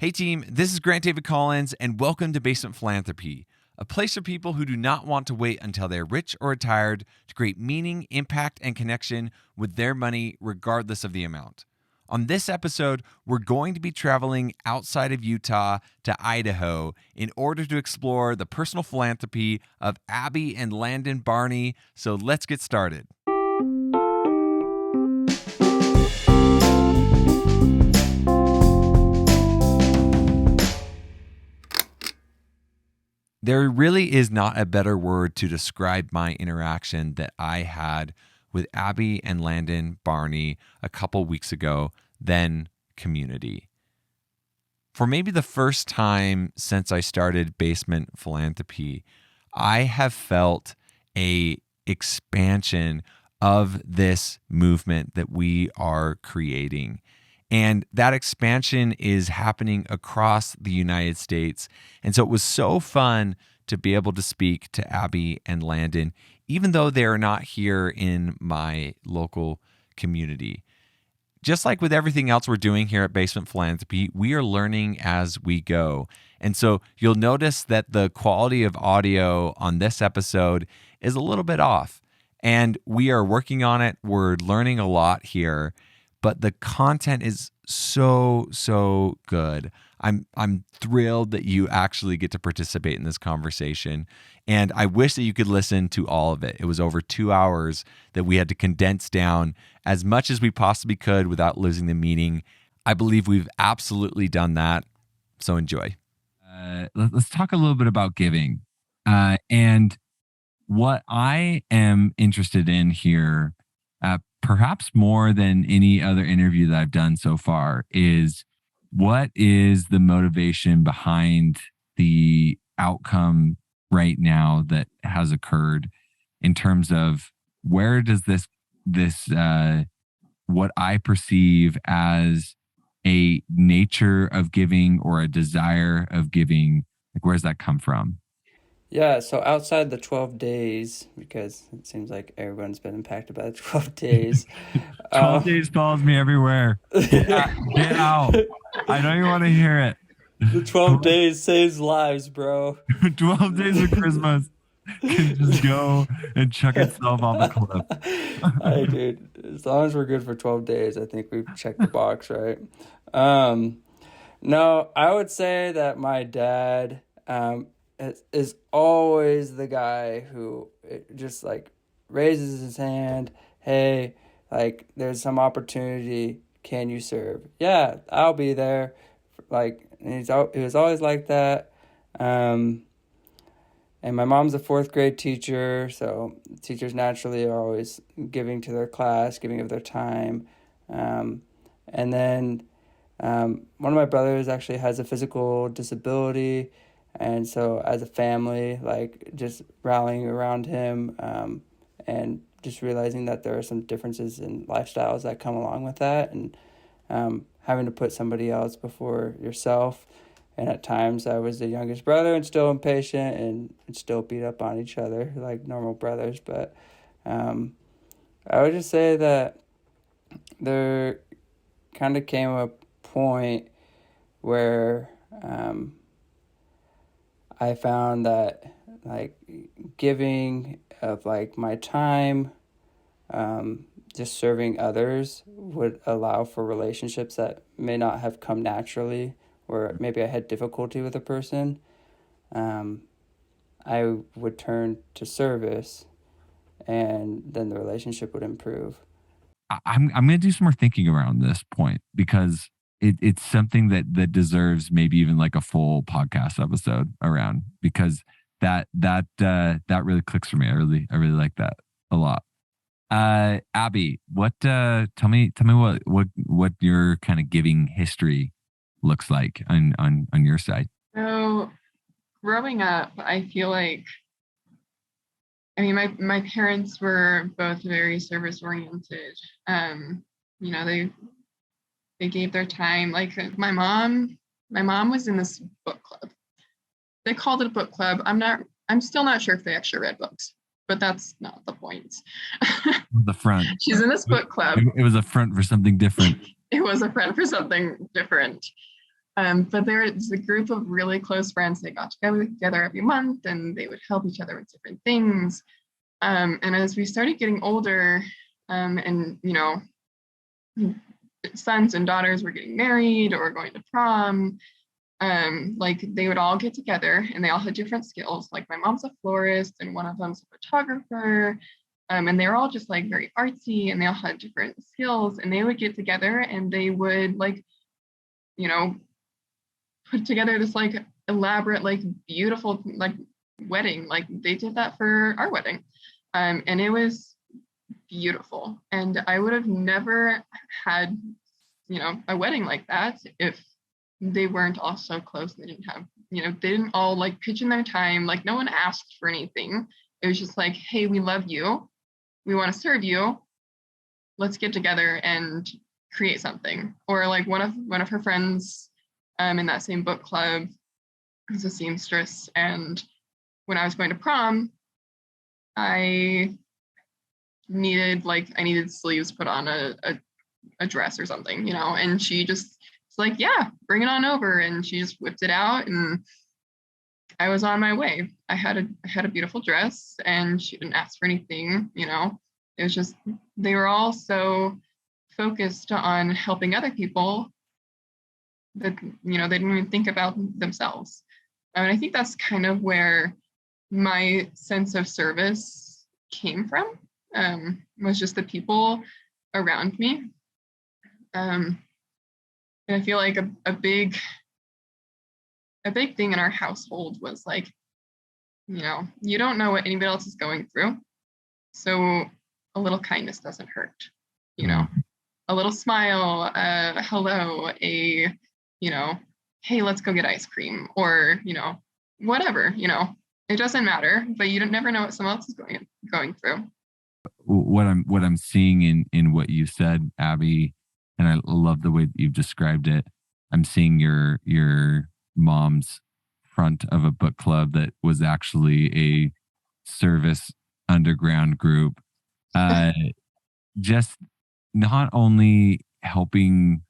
Hey team, this is Grant David Collins, and welcome to Basement Philanthropy, a place for people who do not want to wait until they're rich or retired to create meaning, impact, and connection with their money, regardless of the amount. On this episode, we're going to be traveling outside of Utah to Idaho in order to explore the personal philanthropy of Abby and Landon Barney. So let's get started. There really is not a better word to describe my interaction that I had with Abby and Landon Barney a couple weeks ago than community. For maybe the first time since I started Basement Philanthropy, I have felt a expansion of this movement that we are creating. And that expansion is happening across the United States. And so it was so fun to be able to speak to Abby and Landon, even though they are not here in my local community. Just like with everything else we're doing here at Basement Philanthropy, we are learning as we go. And so you'll notice that the quality of audio on this episode is a little bit off. And we are working on it. We're learning a lot here. But the content is so good. I'm thrilled that you actually get to participate in this conversation. And I wish that you could listen to all of it. It was over 2 hours that we had to condense down as much as we possibly could without losing the meaning. I believe we've absolutely done that. So enjoy. Let's talk a little bit about giving. And what I am interested in here, perhaps more than any other interview that I've done so far, is what is the motivation behind the outcome right now that has occurred in terms of where does this what I perceive as a nature of giving or a desire of giving, like where does that come from? Yeah, so outside the 12 days, because it seems like everyone's been impacted by the 12 days. 12 days follows me everywhere. Get out. I know you want to hear it. The 12 days saves lives, bro. 12 days of Christmas can just go and chuck itself off a cliff. Hey, dude, as long as we're good for 12 days, I think we've checked the box, right? No, I would say that my dad is always the guy who just like raises his hand. Hey, like there's some opportunity. Can you serve? Yeah, I'll be there. Like he was always like that. And my mom's a fourth grade teacher, so teachers naturally are always giving to their class, giving of their time. And then one of my brothers actually has a physical disability. And so as a family, like just rallying around him and just realizing that there are some differences in lifestyles that come along with that, and having to put somebody else before yourself. And at times I was the youngest brother and still impatient and still beat up on each other like normal brothers. But I would just say that there kind of came a point where I found that like giving of like my time, just serving others would allow for relationships that may not have come naturally, where maybe I had difficulty with a person. I would turn to service, and then the relationship would improve. I'm going to do some more thinking around this point because it's something that deserves maybe even like a full podcast episode around, because that really clicks for me. I really like that a lot. Abby, tell me what your kind of giving history looks like on your side. So growing up, I feel like, I mean, my parents were both very service oriented. They gave their time. Like my mom was in this book club. They called it a book club. I'm still not sure if they actually read books, but that's not the point. The front. She's in this book club. It was a front for something different. It was a front for something different. But there's a group of really close friends. They got together every month, and they would help each other with different things. And as we started getting older, and sons and daughters were getting married or going to prom, like they would all get together, and they all had different skills. Like my mom's a florist, and one of them's a photographer. And they were all just like very artsy, and they all had different skills, and they would get together and they would like, put together this like elaborate, like beautiful, like wedding. Like they did that for our wedding. And it was beautiful. And I would have never had, a wedding like that if they weren't all so close. They didn't have, they didn't all like pitch in their time. Like no one asked for anything. It was just like, hey, we love you. We want to serve you. Let's get together and create something. Or like one of her friends in that same book club is a seamstress. And when I was going to prom, I needed sleeves put on a dress or something, and she just was like, yeah, bring it on over. And she just whipped it out, and I was on my way. I had a beautiful dress, and she didn't ask for anything, It was just, they were all so focused on helping other people that, they didn't even think about themselves. And I think that's kind of where my sense of service came from, was just the people around me. And I feel like a big thing in our household was like, you don't know what anybody else is going through. So a little kindness doesn't hurt, a little smile, hello, hey, let's go get ice cream, or, whatever, it doesn't matter, but you don't never know what someone else is going through. What I'm seeing in what you said, Abby, and I love the way that you've described it. I'm seeing your mom's front of a book club that was actually a service underground group. Just not only helping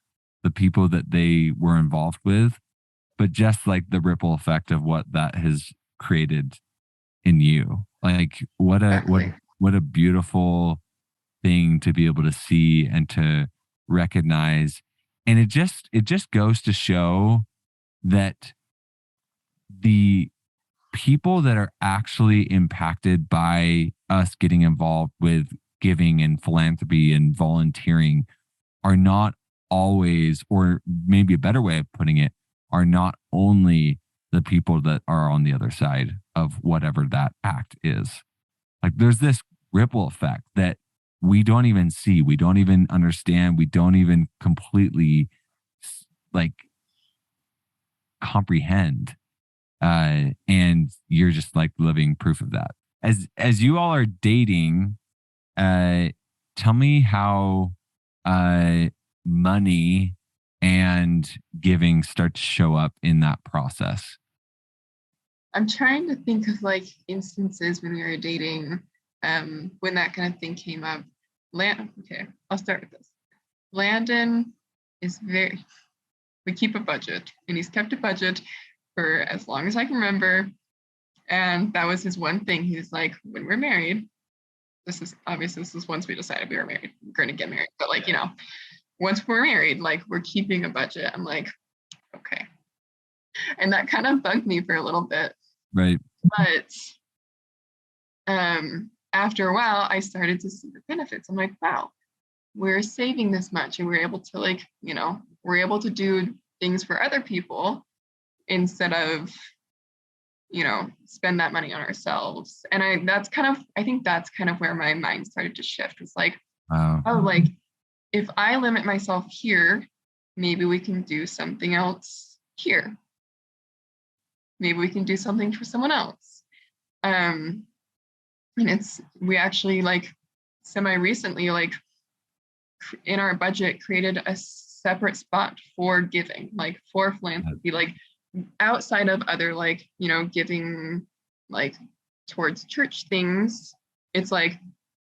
the people that they were involved with, but just like the ripple effect of what that has created in you. Like Exactly. what a beautiful thing to be able to see and to recognize. And it just goes to show that the people that are actually impacted by us getting involved with giving and philanthropy and volunteering are not always, or maybe a better way of putting it, are not only the people that are on the other side of whatever that act is. Like there's this ripple effect that we don't even see, we don't even understand, we don't even completely like comprehend. And you're just like living proof of that. As you all are dating, uh, tell me how money and giving start to show up in that process. I'm trying to think of like instances when we were dating, when that kind of thing came up. Okay, I'll start with this. Landon is we keep a budget, and he's kept a budget for as long as I can remember. And that was his one thing. He's like, when we're married, this is once we decided we were married, we're going to get married. But like, once we're married, like we're keeping a budget. I'm like, okay. And that kind of bugged me for a little bit. Right. But after a while, I started to see the benefits. I'm like, wow, we're saving this much, and we're able to like, we're able to do things for other people instead of, spend that money on ourselves. And I think that's kind of where my mind started to shift. It's like, oh, like if I limit myself here, maybe we can do something else here. Maybe we can do something for someone else. And we actually like semi-recently, like in our budget, created a separate spot for giving, like for philanthropy, like outside of other like, giving like towards church things. It's like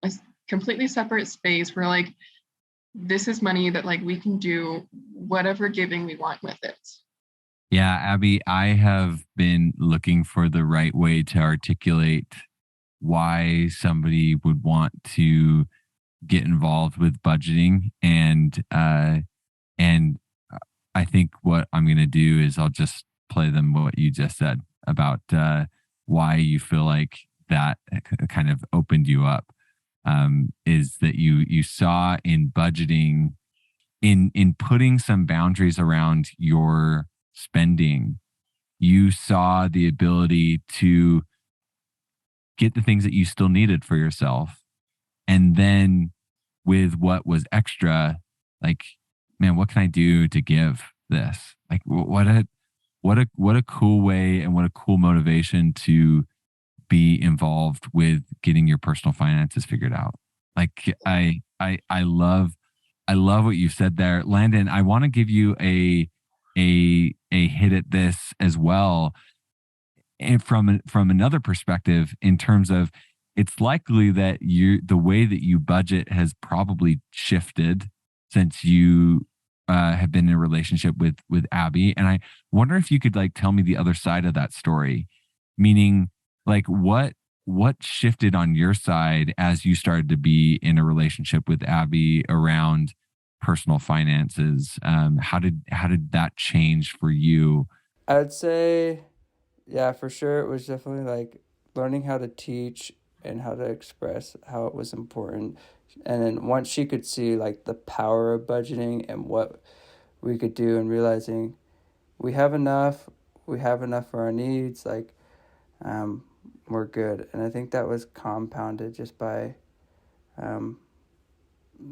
a completely separate space where like, this is money that like we can do whatever giving we want with it. Yeah, Abby, I have been looking for the right way to articulate why somebody would want to get involved with budgeting. And I think what I'm going to do is I'll just play them what you just said about why you feel like that kind of opened you up. Is that you saw in budgeting, in putting some boundaries around your spending, you saw the ability to get the things that you still needed for yourself. And then with what was extra, like, man, what can I do to give this? Like, what a cool way and what a cool motivation to be involved with getting your personal finances figured out. Like, I love what you said there, Landon. I want to give you a hit at this as well, and from another perspective, in terms of, it's likely that the way that you budget has probably shifted since you have been in a relationship with Abby. And I wonder if you could like tell me the other side of that story, meaning like what shifted on your side as you started to be in a relationship with Abby around personal finances. How did that change for you? I'd say, yeah, for sure, it was definitely like learning how to teach and how to express how it was important. And then once she could see like the power of budgeting and what we could do, and realizing we have enough, we have enough for our needs, like um, we're good. And I think that was compounded just by um,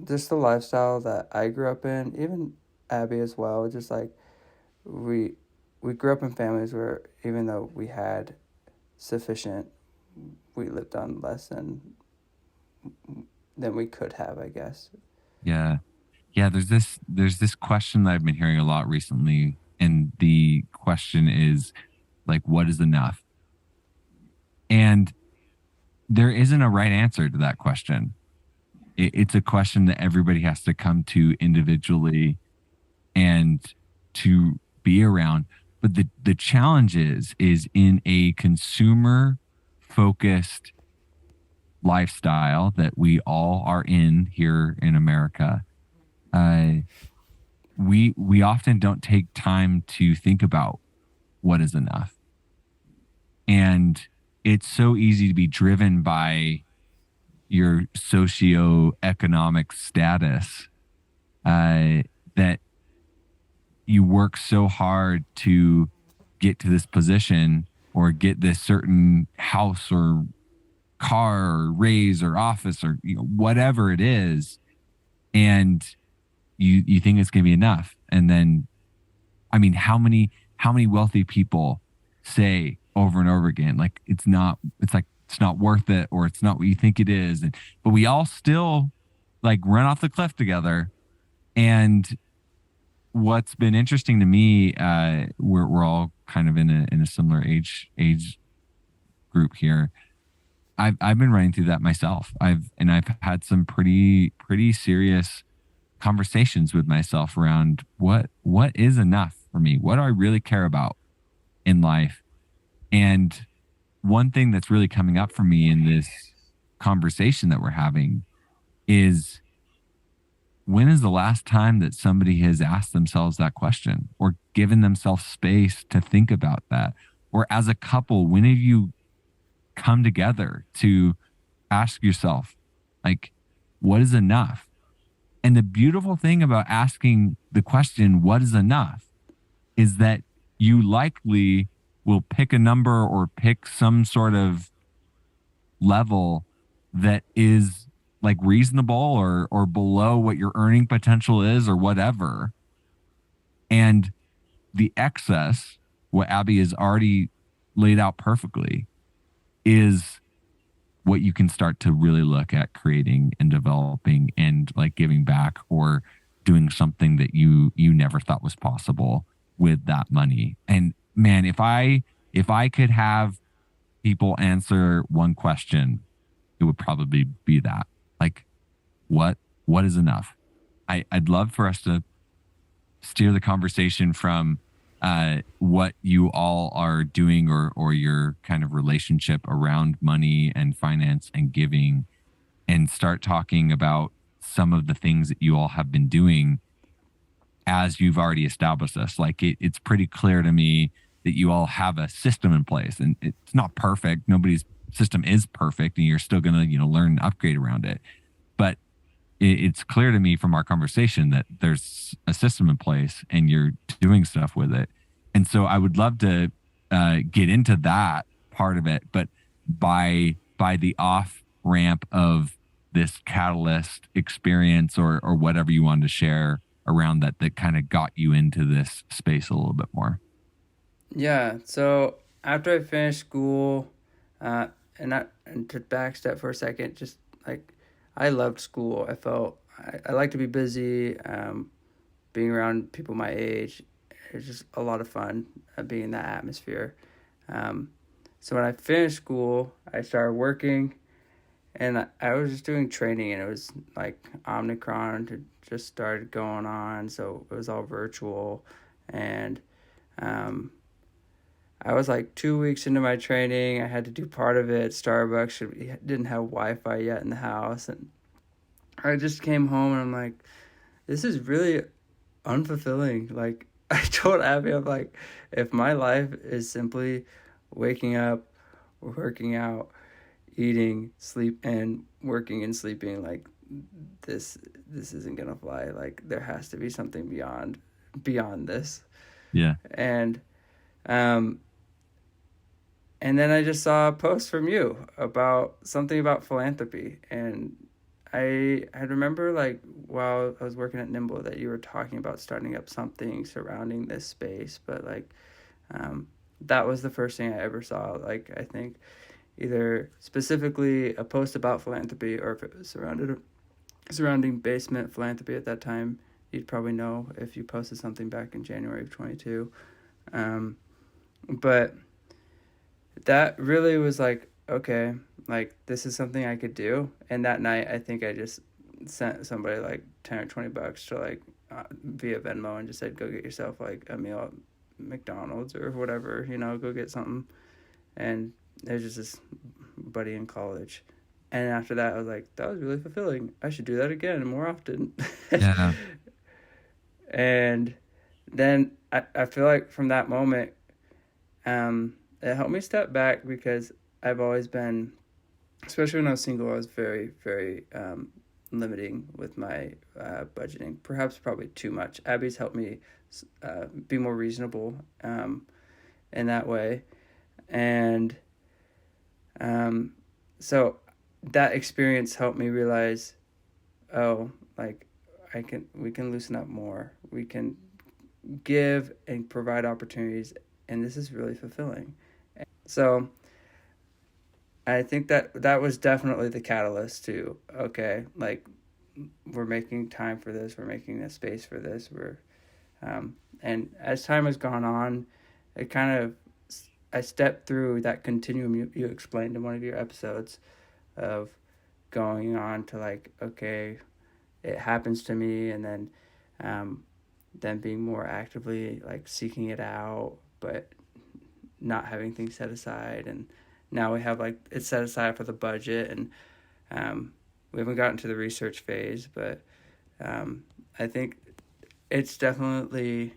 just the lifestyle that I grew up in, even Abby as well. Just like we we grew up in families where even though we had sufficient, we lived on less than we could have, I guess. Yeah. Yeah, there's this question that I've been hearing a lot recently, and the question is like, what is enough? And there isn't a right answer to that question. It's a question that everybody has to come to individually and to be around. But the challenge is in a consumer focused lifestyle that we all are in here in America. Uh, we often don't take time to think about what is enough, and it's so easy to be driven by your socioeconomic status, uh, that you work so hard to get to this position or get this certain house or car or raise or office or whatever it is, and you think it's going to be enough. And then, I mean, how many wealthy people say over and over again, like, it's not worth it, or it's not what you think it is. But we all still like run off the cliff together. And what's been interesting to me, we're all kind of in a similar age group here. I've been running through that myself. I've had some pretty serious conversations with myself around what is enough for me. What do I really care about in life? And one thing that's really coming up for me in this conversation that we're having is, when is the last time that somebody has asked themselves that question or given themselves space to think about that? Or as a couple, when have you come together to ask yourself, like, what is enough? And the beautiful thing about asking the question, what is enough, is that you likely will pick a number or pick some sort of level that is like reasonable or below what your earning potential is or whatever. And the excess, what Abby has already laid out perfectly, is what you can start to really look at creating and developing and like giving back, or doing something that you never thought was possible with that money. And man, if I could have people answer one question, it would probably be that. Like, what is enough? I'd love for us to steer the conversation from what you all are doing, or your kind of relationship around money and finance and giving, and start talking about some of the things that you all have been doing as you've already established this. Like it's pretty clear to me that you all have a system in place, and it's not perfect. Nobody's system is perfect, and you're still going to, learn and upgrade around it. But it's clear to me from our conversation that there's a system in place and you're doing stuff with it. And so I would love to get into that part of it, but by the off ramp of this catalyst experience, or whatever you wanted to share around that kind of got you into this space a little bit more. Yeah. So after I finished school, uh, and to backstep for a second, just like I loved school. I like to be busy. Being around people my age, it's just a lot of fun being in that atmosphere. Um, so when I finished school, I started working, and I was just doing training, and it was like Omicron had just started going on, so it was all virtual, and um, I was like 2 weeks into my training. I had to do part of it. Starbucks didn't have Wi-Fi yet in the house, and I just came home and I'm like, this is really unfulfilling. Like I told Abby, I'm like, if my life is simply waking up, working out, eating, sleep, and working and sleeping, like this isn't gonna fly. Like there has to be something beyond this. Yeah. And um and then I just saw a post from you about something about philanthropy, and I remember like while I was working at Nimble that you were talking about starting up something surrounding this space, but like um, that was the first thing I ever saw. Like I think either specifically a post about philanthropy, or if it was surrounding basement philanthropy at that time. You'd probably know if you posted something back in January of 22. Um, but that really was like, okay, like this is something I could do. And that night, I think I just sent somebody like 10 or $20 to like via Venmo, and just said, go get yourself like a meal at McDonald's or whatever, go get something. And it was just this buddy in college. And after that, I was like, that was really fulfilling. I should do that again more often. Yeah. And then I feel like from that moment, it helped me step back, because I've always been, especially when I was single, I was very, very limiting with my budgeting. Perhaps probably too much. Abby's helped me be more reasonable in that way. And so that experience helped me realize, oh, like we can loosen up more. We can give and provide opportunities, and this is really fulfilling. So I think that was definitely the catalyst to, okay, like we're making time for this, we're making a space for this, and as time has gone on, it kind of, I stepped through that continuum you explained in one of your episodes of going on to like, okay, it happens to me, and then being more actively like seeking it out, but not having things set aside. And now we have like it's set aside for the budget, and we haven't gotten to the research phase, but I think it's definitely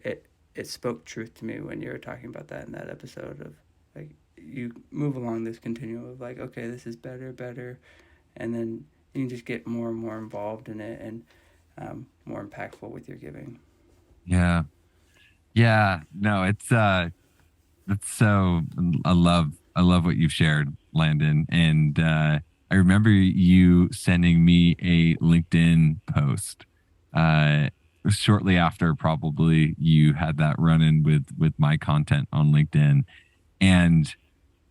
it spoke truth to me when you were talking about that in that episode of like you move along this continuum of like, okay, this is better, and then you can just get more and more involved in it, and more impactful with your giving. Yeah. Yeah. No, it's so, I love what you've shared, Landon. And I remember you sending me a LinkedIn post shortly after probably you had that run in with my content on LinkedIn. And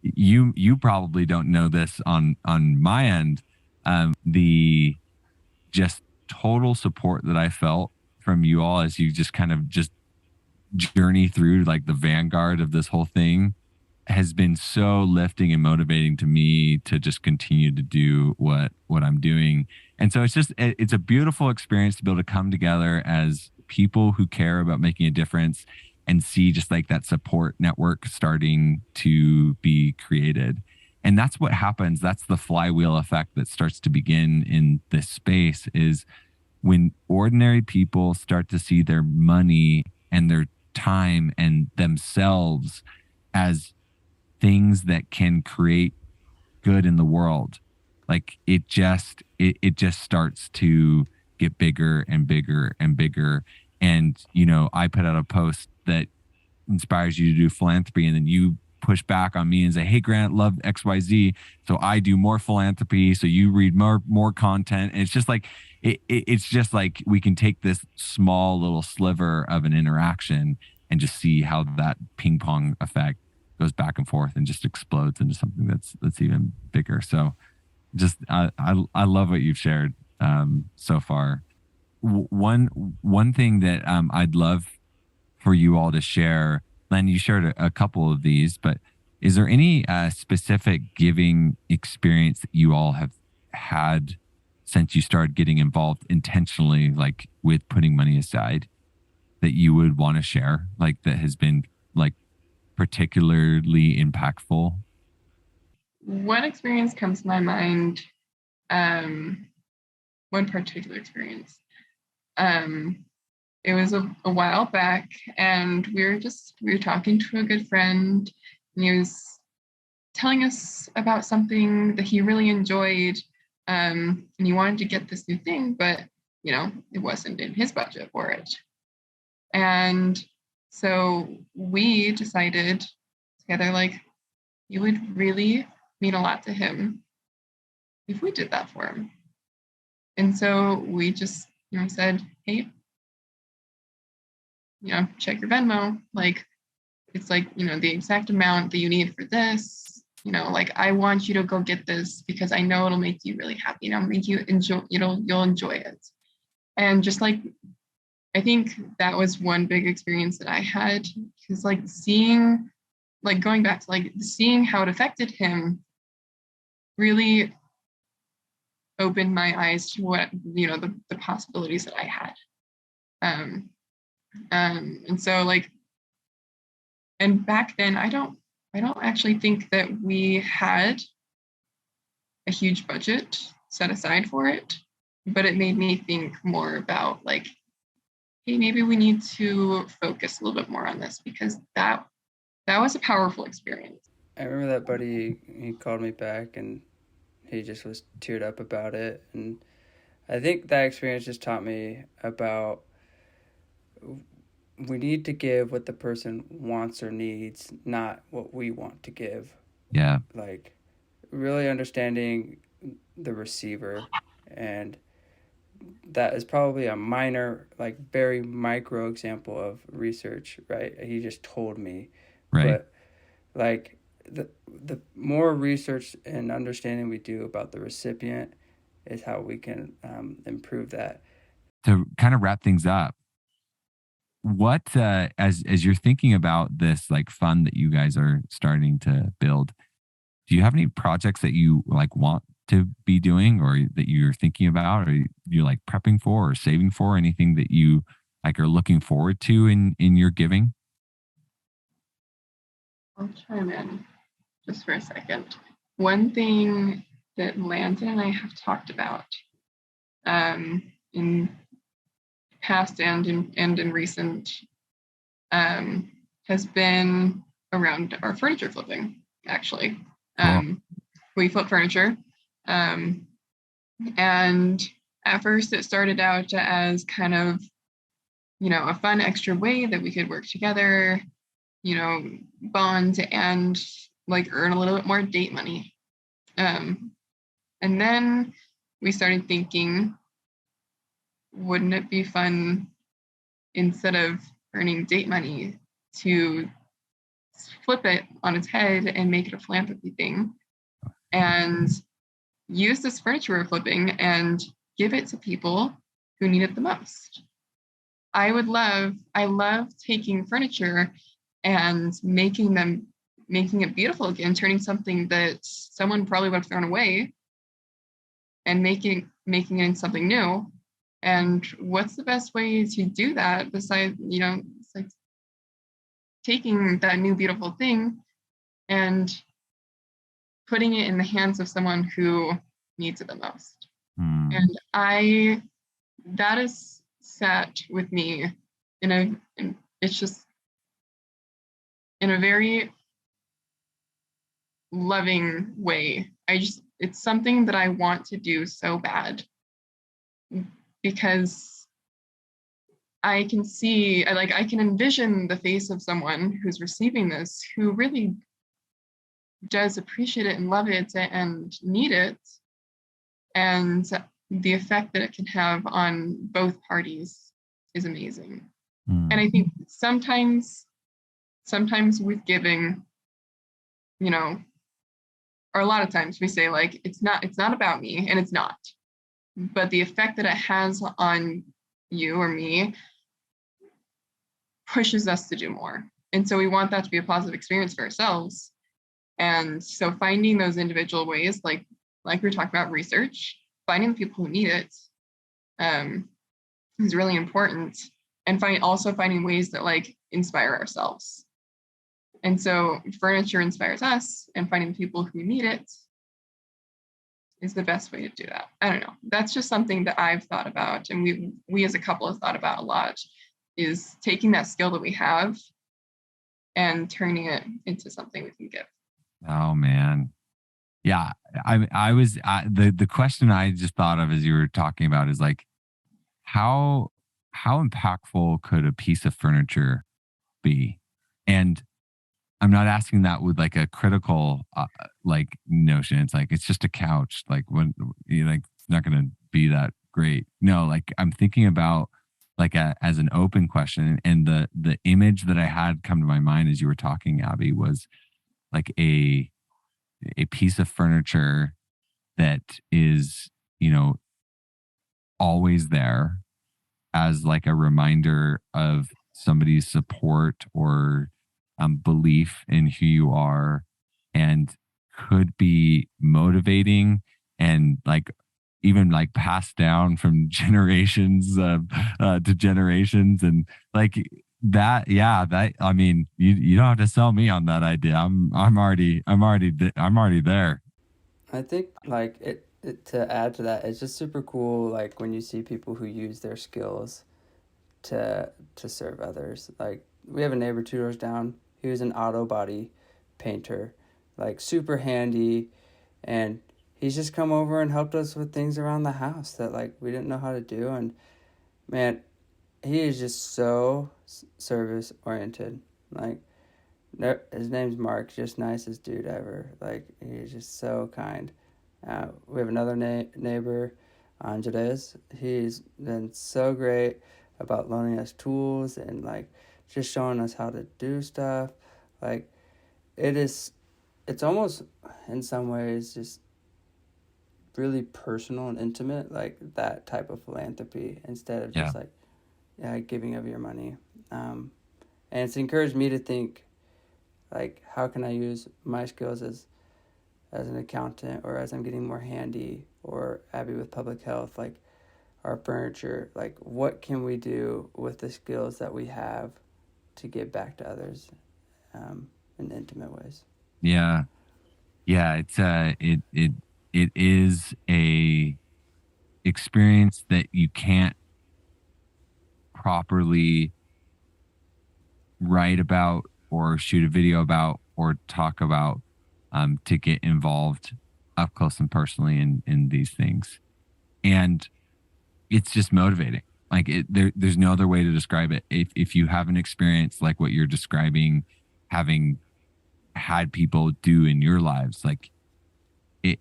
you probably don't know this on my end. The just total support that I felt from you all as you just kind of just journey through like the vanguard of this whole thing has been so lifting and motivating to me to just continue to do what I'm doing. And so it's a beautiful experience to be able to come together as people who care about making a difference. and see just like that support network starting to be created. And that's what happens. That's the flywheel effect that starts to begin in this space, is when ordinary people start to see their money and their time and themselves as things that can create good in the world. Like it just starts to get bigger and bigger and bigger. And I put out a post that inspires you to do philanthropy, and then you push back on me and say, hey, Grant, love XYZ, so I do more philanthropy, so you read more content. And it's just like it's just like we can take this small little sliver of an interaction and just see how that ping pong effect goes back and forth and just explodes into something that's even bigger. So just I love what you've shared so far. One thing that I'd love for you all to share. Len, you shared a couple of these, but is there any specific giving experience that you all have had since you started getting involved intentionally, like with putting money aside, that you would want to share, like that has been like particularly impactful? One experience comes to my mind, one particular experience. It was a while back, and we were talking to a good friend, and he was telling us about something that he really enjoyed, and he wanted to get this new thing, but it wasn't in his budget for it. And so we decided together, like, it would really mean a lot to him if we did that for him. And so we just said, hey, check your Venmo. Like, it's like, the exact amount that you need for this. Like, I want you to go get this because I know it'll make you really happy. And it'll make you enjoy, you'll enjoy it. And just like, I think that was one big experience that I had, because like going back to like seeing how it affected him really opened my eyes to what, the possibilities that I had. And so like, and back then I don't actually think that we had a huge budget set aside for it, but it made me think more about like, hey, maybe we need to focus a little bit more on this, because that was a powerful experience. I remember that buddy, he called me back and he just was teared up about it. And I think that experience just taught me about we need to give what the person wants or needs, not what we want to give. Yeah. Like, really understanding the receiver. And that is probably a minor, like, very micro example of research, right? He just told me. Right. But, like, the more research and understanding we do about the recipient is how we can improve that. To kind of wrap things up, what as you're thinking about this like fund that you guys are starting to build, do you have any projects that you like want to be doing, or that you're thinking about, or you're like prepping for or saving for, anything that you like are looking forward to in your giving? I'll chime in just for a second. One thing that Landon and I have talked about in past and in recent has been around our furniture flipping, actually. Cool. We flip furniture. And at first it started out as kind of, a fun extra way that we could work together, bond and like earn a little bit more date money. And then we started thinking, wouldn't it be fun, instead of earning date money, to flip it on its head and make it a philanthropy thing, and use this furniture we're flipping and give it to people who need it the most. I love taking furniture and making it beautiful again, turning something that someone probably would have thrown away and making it something new. And what's the best way to do that besides, it's like taking that new beautiful thing and putting it in the hands of someone who needs it the most. And that is sat with me it's just in a very loving way. It's something that I want to do so bad, because I can envision the face of someone who's receiving this, who really does appreciate it and love it and need it, and the effect that it can have on both parties is amazing. And I think sometimes with giving, or a lot of times we say, like, it's not about me, and it's not, but the effect that it has on you or me pushes us to do more. And so we want that to be a positive experience for ourselves. And so finding those individual ways, like we were talking about research, finding the people who need it is really important. And finding ways that like inspire ourselves. And so furniture inspires us, and finding people who need it is the best way to do that. I don't know. That's just something that I've thought about, and we as a couple have thought about a lot, is taking that skill that we have and turning it into something we can give. Oh man. Yeah. The question I just thought of as you were talking about is like, how impactful could a piece of furniture be? And I'm not asking that with like a critical like notion. It's like, it's just a couch. Like, when you like, it's not going to be that great. No, like I'm thinking about like as an open question, and the image that I had come to my mind as you were talking, Abby, was like a piece of furniture that is, always there as like a reminder of somebody's support or belief in who you are, and could be motivating and like even like passed down from generations to generations, and like that. Yeah, that, I mean, you don't have to sell me on that idea. I'm already there. I think like it to add to that, it's just super cool like when you see people who use their skills to serve others. Like we have a neighbor 2 doors down. He was an auto body painter, like super handy, and he's just come over and helped us with things around the house that like we didn't know how to do. And man, he is just so service oriented. Like his name's Mark, just nicest dude ever. Like he's just so kind. We have another neighbor, Andres. He's been so great about loaning us tools and like just showing us how to do stuff. Like it's almost in some ways just really personal and intimate, like that type of philanthropy, instead of just like giving of your money. And it's encouraged me to think, like, how can I use my skills as an accountant, or as I'm getting more handy, or Abby with public health, like our furniture, like what can we do with the skills that we have to give back to others in intimate ways. Yeah. It's it is a experience that you can't properly write about or shoot a video about or talk about to get involved up close and personally in these things. And it's just motivating. Like there's no other way to describe it. If you have an experience like what you're describing, having had people do in your lives, like it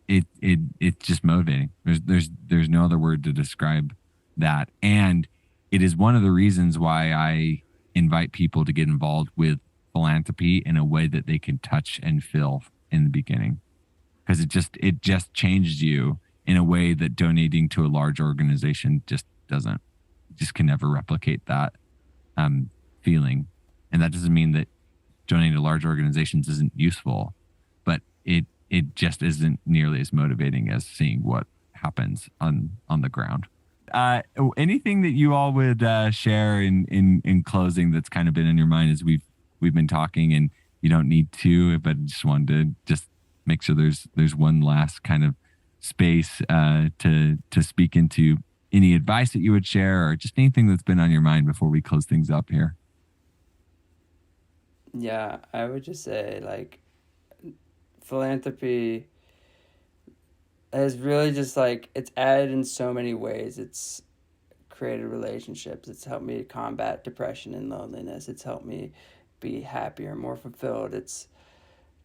it's just motivating. There's no other word to describe that. And it is one of the reasons why I invite people to get involved with philanthropy in a way that they can touch and feel in the beginning, because it just changes you in a way that donating to a large organization just doesn't. Just can never replicate that feeling. And that doesn't mean that donating to large organizations isn't useful, but it just isn't nearly as motivating as seeing what happens on the ground. Anything that you all would share in closing that's kind of been in your mind as we've been talking, and you don't need to, but just wanted to just make sure there's one last kind of space to speak into any advice that you would share, or just anything that's been on your mind before we close things up here. Yeah, I would just say like philanthropy has really just like it's added in so many ways. It's created relationships. It's helped me combat depression and loneliness. It's helped me be happier, more fulfilled. It's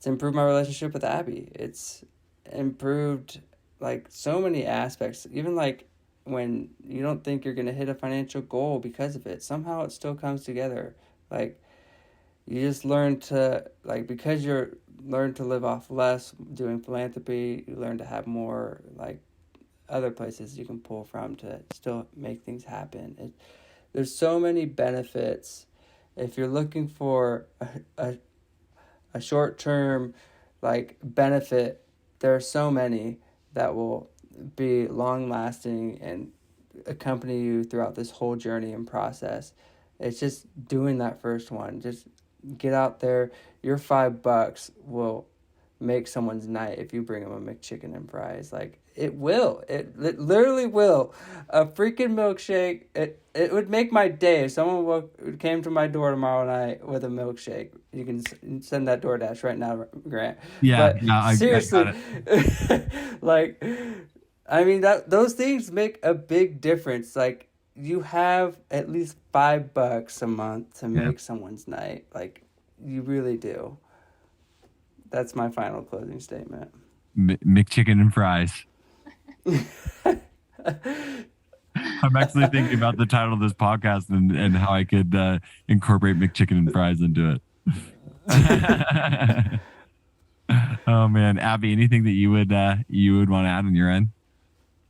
improved my relationship with Abby. It's improved like so many aspects. Even like when you don't think you're gonna hit a financial goal because of it, somehow it still comes together. Like you just learn to like because you're learn to live off less doing philanthropy, you learn to have more like other places you can pull from to still make things happen. There's so many benefits. If you're looking for a short term like benefit, there are so many that will be long lasting and accompany you throughout this whole journey and process. It's just doing that first one. Just get out there. Your $5 will make someone's night if you bring them a McChicken and fries. Like it will. It literally will. A freaking milkshake. It would make my day if someone came to my door tomorrow night with a milkshake. You can send that DoorDash right now, Grant. Yeah, But yeah, I got seriously, it. like, I mean that those things make a big difference. Like you have at least $5 a month to Yeah. make someone's night. Like you really do. That's my final closing statement. McChicken and fries. I'm actually thinking about the title of this podcast and how I could incorporate McChicken and fries into it. Oh man, Abby, anything that you would want to add on your end?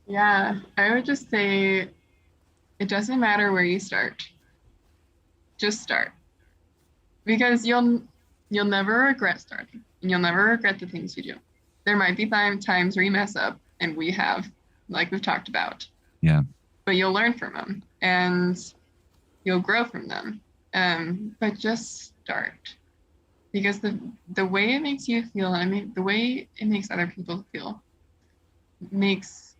Yeah, I would just say it doesn't matter where you start. Just start. Because you'll never regret starting. And you'll never regret the things you do. There might be times where you mess up, and we have, like we've talked about. Yeah. But you'll learn from them and you'll grow from them. But just start. Because the way it makes you feel, I mean the way it makes other people feel makes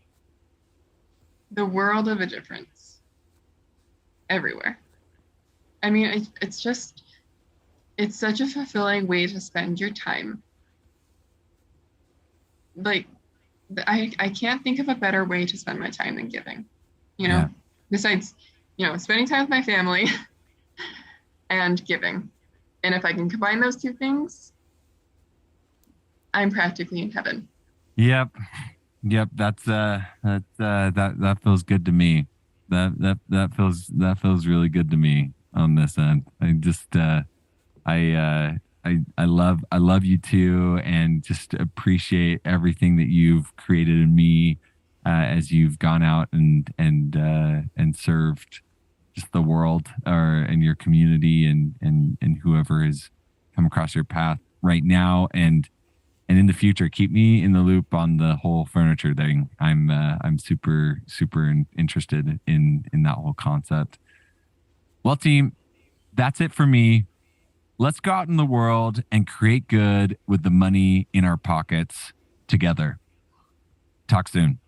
the world of a difference everywhere. I mean, it's such a fulfilling way to spend your time. Like, I can't think of a better way to spend my time than giving, Yeah. besides, spending time with my family and giving. And if I can combine those two things, I'm practically in heaven. Yep. That feels good to me. That feels really good to me on this end. I love you too, and just appreciate everything that you've created in me as you've gone out and served just the world and your community and whoever has come across your path right now and in the future. Keep me in the loop on the whole furniture thing. I'm super interested in that whole concept. Well, team, that's it for me. Let's go out in the world and create good with the money in our pockets together. Talk soon.